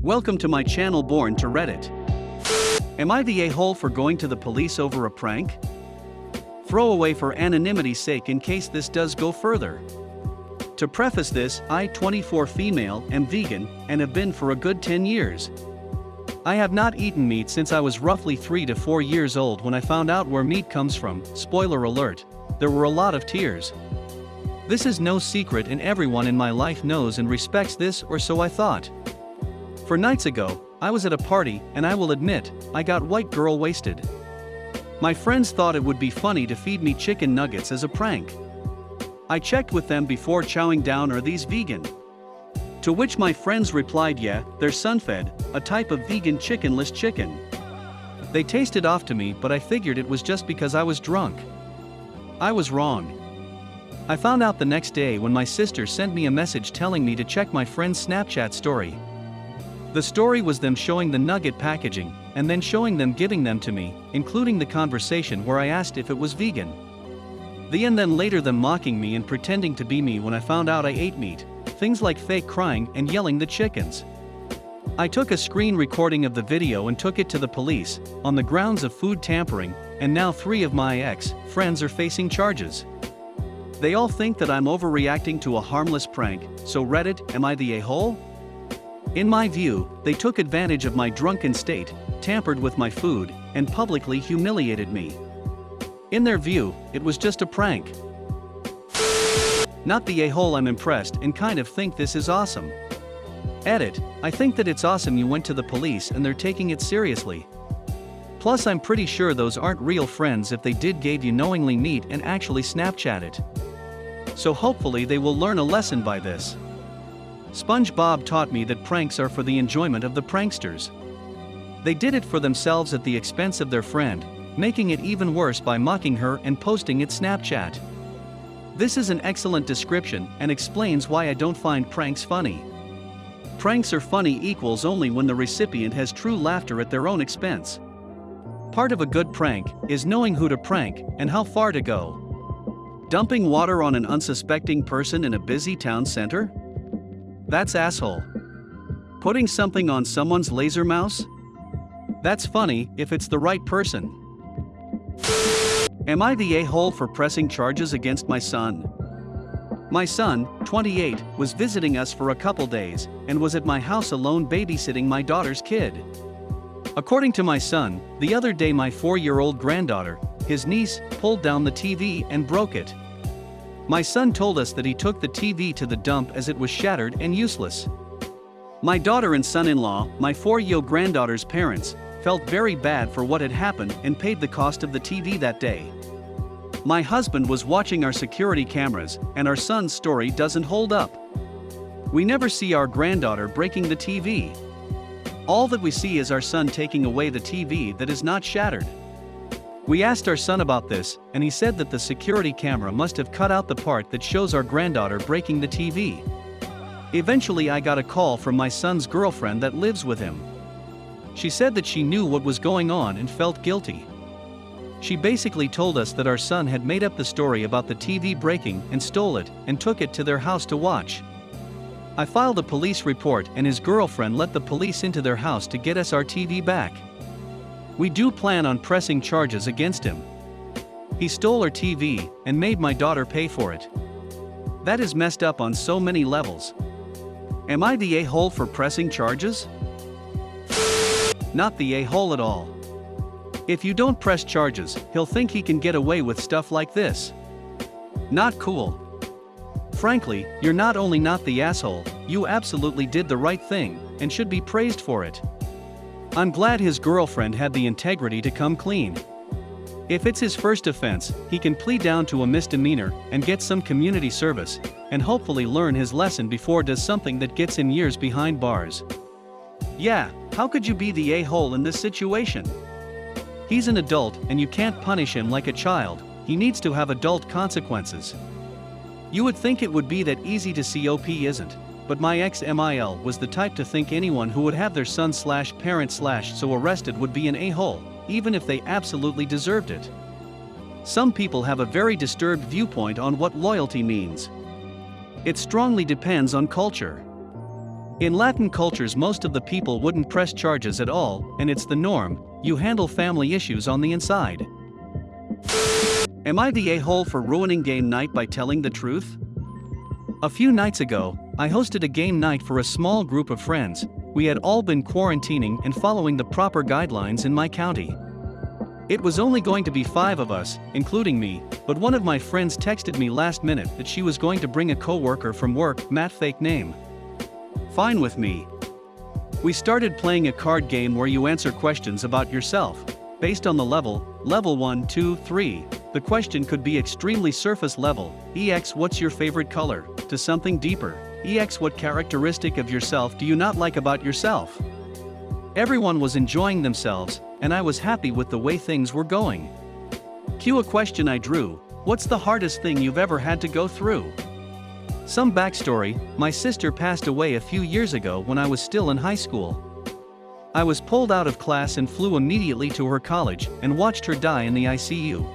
Welcome to my channel BornToReddit. Am I the a-hole for going to the police over a prank? Throw away for anonymity's sake in case this does go further. To preface this, I, 24 female, am vegan, and have been for a good 10 years. I have not eaten meat since I was roughly 3 to 4 years old when I found out where meat comes from. Spoiler alert, there were a lot of tears. This is no secret and everyone in my life knows and respects this, or so I thought. 4 nights ago, I was at a party, and I will admit, I got white girl wasted. My friends thought it would be funny to feed me chicken nuggets as a prank. I checked with them before chowing down, are these vegan? To which my friends replied, yeah, they're sun-fed, a type of vegan chickenless chicken. They tasted off to me, but I figured it was just because I was drunk. I was wrong. I found out the next day when my sister sent me a message telling me to check my friend's Snapchat story. The story was them showing the nugget packaging, and then showing them giving them to me, including the conversation where I asked if it was vegan. And then later them mocking me and pretending to be me when I found out I ate meat, things like fake crying and yelling the chickens. I took a screen recording of the video and took it to the police, on the grounds of food tampering, and now 3 of my ex-friends are facing charges. They all think that I'm overreacting to a harmless prank, so Reddit, am I the a-hole? In my view, they took advantage of my drunken state, tampered with my food, and publicly humiliated me. In their view, it was just a prank. Not the a-hole, I'm impressed and kind of think this is awesome. Edit, I think that it's awesome you went to the police and they're taking it seriously. Plus I'm pretty sure those aren't real friends if they gave you knowingly meat and actually Snapchat it. So hopefully they will learn a lesson by this. SpongeBob taught me that pranks are for the enjoyment of the pranksters. They did it for themselves at the expense of their friend, making it even worse by mocking her and posting it Snapchat. This is an excellent description and explains why I don't find pranks funny. Pranks are funny equals only when the recipient has true laughter at their own expense. Part of a good prank is knowing who to prank and how far to go. Dumping water on an unsuspecting person in a busy town center? That's asshole. Putting something on someone's laser mouse? That's funny if it's the right person. Am I the a-hole for pressing charges against my son? My son, 28, was visiting us for a couple days and was at my house alone babysitting my daughter's kid. According to my son, the other day my 4-year-old granddaughter, his niece, pulled down the TV and broke it. My son told us that he took the TV to the dump as it was shattered and useless. My daughter and son-in-law, my 4-year-old granddaughter's parents, felt very bad for what had happened and paid the cost of the TV that day. My husband was watching our security cameras, and our son's story doesn't hold up. We never see our granddaughter breaking the TV. All that we see is our son taking away the TV that is not shattered. We asked our son about this, and he said that the security camera must have cut out the part that shows our granddaughter breaking the TV. Eventually I got a call from my son's girlfriend that lives with him. She said that she knew what was going on and felt guilty. She basically told us that our son had made up the story about the TV breaking and stole it and took it to their house to watch. I filed a police report and his girlfriend let the police into their house to get us our TV back. We do plan on pressing charges against him. He stole our TV and made my daughter pay for it. That is messed up on so many levels. Am I the a-hole for pressing charges? Not the a-hole at all. If you don't press charges, he'll think he can get away with stuff like this. Not cool. Frankly, you're not only not the asshole, you absolutely did the right thing and should be praised for it. I'm glad his girlfriend had the integrity to come clean. If it's his first offense, he can plead down to a misdemeanor and get some community service, and hopefully learn his lesson before does something that gets him years behind bars. Yeah, how could you be the a-hole in this situation? He's an adult and you can't punish him like a child, he needs to have adult consequences. You would think it would be that easy to see, OP isn't. But my ex-MIL was the type to think anyone who would have their son/parent/so arrested would be an a-hole, even if they absolutely deserved it. Some people have a very disturbed viewpoint on what loyalty means. It strongly depends on culture. In Latin cultures, most of the people wouldn't press charges at all, and it's the norm. You handle family issues on the inside. Am I the a-hole for ruining game night by telling the truth? A few nights ago, I hosted a game night for a small group of friends. We had all been quarantining and following the proper guidelines in my county. It was only going to be 5 of us, including me, but one of my friends texted me last minute that she was going to bring a co-worker from work, Matt fake name. Fine with me. We started playing a card game where you answer questions about yourself. Based on the level 1, 2, 3, the question could be extremely surface level, EX what's your favorite color, to something deeper, EX what characteristic of yourself do you not like about yourself? Everyone was enjoying themselves, and I was happy with the way things were going. Cue a question I drew, what's the hardest thing you've ever had to go through? Some backstory, my sister passed away a few years ago when I was still in high school. I was pulled out of class and flew immediately to her college and watched her die in the ICU.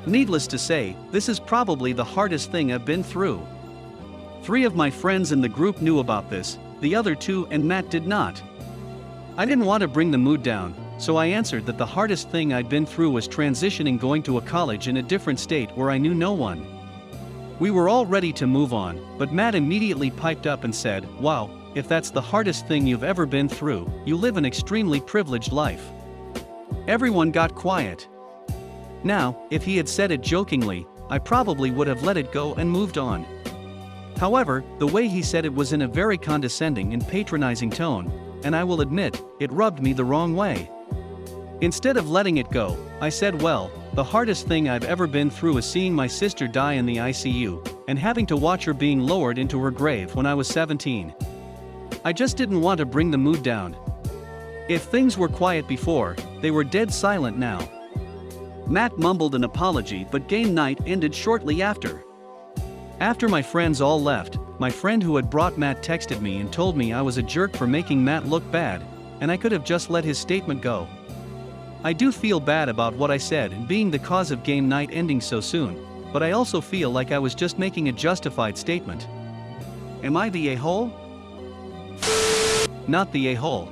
Needless to say, this is probably the hardest thing I've been through. 3 of my friends in the group knew about this, the other 2 and Matt did not. I didn't want to bring the mood down, so I answered that the hardest thing I'd been through was transitioning going to a college in a different state where I knew no one. We were all ready to move on, but Matt immediately piped up and said, "Wow, if that's the hardest thing you've ever been through, you live an extremely privileged life." Everyone got quiet. Now, if he had said it jokingly, I probably would have let it go and moved on. However, the way he said it was in a very condescending and patronizing tone, and I will admit, it rubbed me the wrong way. Instead of letting it go, I said, well, the hardest thing I've ever been through is seeing my sister die in the ICU, and having to watch her being lowered into her grave when I was 17. I just didn't want to bring the mood down. If things were quiet before, they were dead silent now. Matt mumbled an apology, but game night ended shortly after. After my friends all left, my friend who had brought Matt texted me and told me I was a jerk for making Matt look bad, and I could have just let his statement go. I do feel bad about what I said and being the cause of game night ending so soon, but I also feel like I was just making a justified statement. Am I the a-hole? Not the a-hole.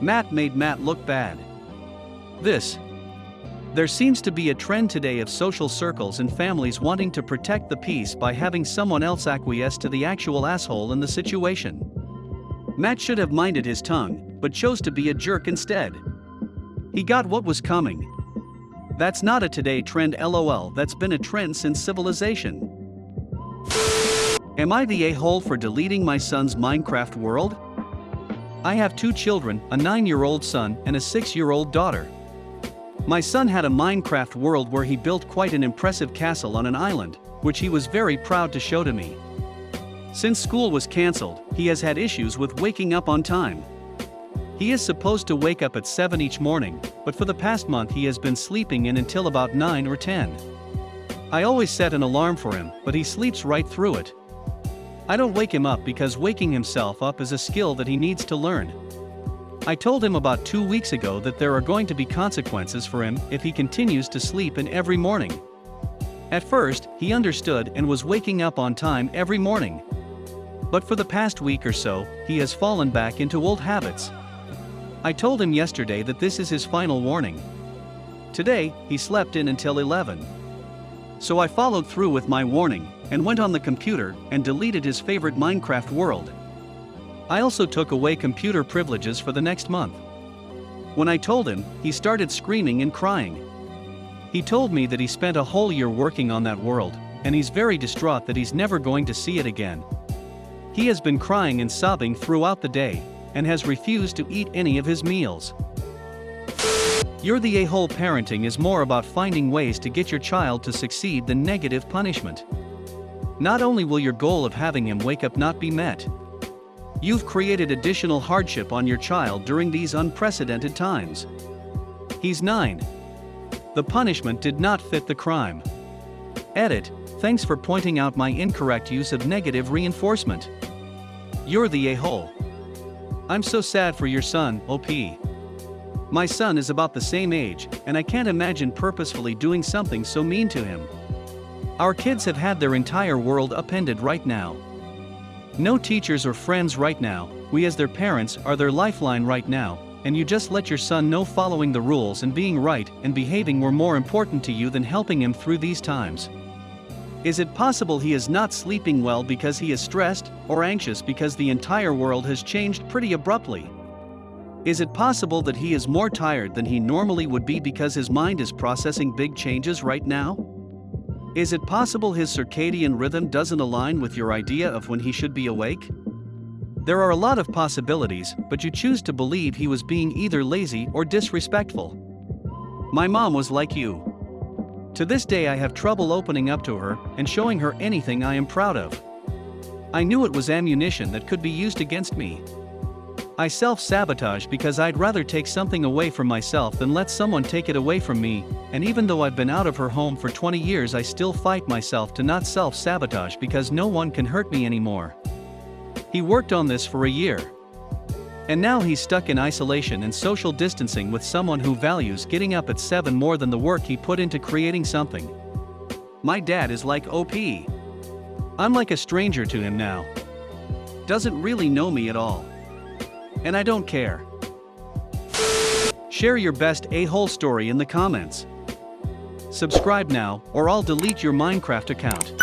Matt made Matt look bad. There seems to be a trend today of social circles and families wanting to protect the peace by having someone else acquiesce to the actual asshole in the situation. Matt should have minded his tongue, but chose to be a jerk instead. He got what was coming. That's not a today trend, lol, that's been a trend since civilization. Am I the a-hole for deleting my son's Minecraft world? I have 2 children, a 9-year-old son and a 6-year-old daughter. My son had a Minecraft world where he built quite an impressive castle on an island, which he was very proud to show to me. Since school was cancelled, he has had issues with waking up on time. He is supposed to wake up at 7 each morning, but for the past month he has been sleeping in until about 9 or 10. I always set an alarm for him, but he sleeps right through it. I don't wake him up because waking himself up is a skill that he needs to learn. I told him about 2 weeks ago that there are going to be consequences for him if he continues to sleep in every morning. At first, he understood and was waking up on time every morning. But for the past week or so, he has fallen back into old habits. I told him yesterday that this is his final warning. Today, he slept in until 11. So I followed through with my warning, and went on the computer and deleted his favorite Minecraft world. I also took away computer privileges for the next month. When I told him, he started screaming and crying. He told me that he spent a whole year working on that world, and he's very distraught that he's never going to see it again. He has been crying and sobbing throughout the day, and has refused to eat any of his meals. You're the a-hole. Parenting is more about finding ways to get your child to succeed than negative punishment. Not only will your goal of having him wake up not be met, you've created additional hardship on your child during these unprecedented times. He's 9. The punishment did not fit the crime. Edit, thanks for pointing out my incorrect use of negative reinforcement. You're the a-hole. I'm so sad for your son, OP. My son is about the same age, and I can't imagine purposefully doing something so mean to him. Our kids have had their entire world upended right now. No teachers or friends right now, we as their parents are their lifeline right now, and you just let your son know following the rules and being right and behaving were more important to you than helping him through these times. Is it possible he is not sleeping well because he is stressed or anxious because the entire world has changed pretty abruptly? Is it possible that he is more tired than he normally would be because his mind is processing big changes right now? Is it possible his circadian rhythm doesn't align with your idea of when he should be awake? There are a lot of possibilities, but you choose to believe he was being either lazy or disrespectful. My mom was like you. To this day I have trouble opening up to her and showing her anything I am proud of. I knew it was ammunition that could be used against me. I self-sabotage because I'd rather take something away from myself than let someone take it away from me, and even though I've been out of her home for 20 years I still fight myself to not self-sabotage because no one can hurt me anymore. He worked on this for a year. And now he's stuck in isolation and social distancing with someone who values getting up at 7 more than the work he put into creating something. My dad is like OP. I'm like a stranger to him now. Doesn't really know me at all. And I don't care. Share your best a-hole story in the comments. Subscribe now, or I'll delete your Minecraft account.